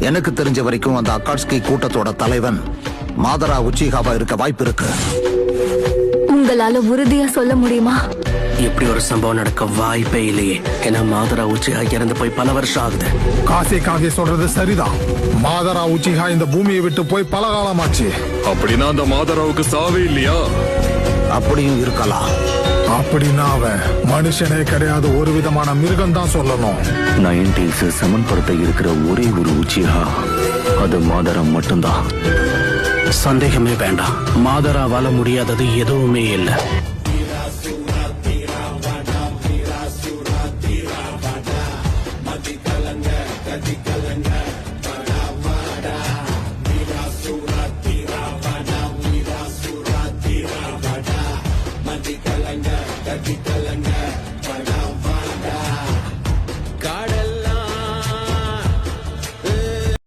எனக்கு தெரிஞ்ச வரைக்கும் அந்த அக்காட்ஸ்கி கூட்டத்தோட தலைவன் மாதரா உச்சிஹாவா இருக்க வாய்ப்பு இருக்கு. உங்களால உறுதியா சொல்ல முடியுமா? இப்படி ஒரு சம்பவம் நடக்க வாய்ப்பே இல்லையே. ஏன்னா மாதரா உச்சிஹா இறந்து போய் பல வருஷம் ஆகுது. காசே சொல்றது சரிதான். மாதரா உச்சிஹா இந்த பூமியை விட்டு போய் பல காலமாச்சு. அப்படின்னா அந்த மாதராவுக்கு சாவே இல்லையா? அப்படியும் இருக்கலாம். அப்படின்னா அவன் மனுஷனே கிடையாது, ஒரு விதமான மிருகம் தான் சொல்லணும். 90s சமன்படுத்த இருக்கிற ஒரே ஒரு உச்சிஹா அது மாதரா மட்டும்தான். சந்தேகமே வேண்டாம், மாதராவால முடியாதது எதுவுமே இல்லை.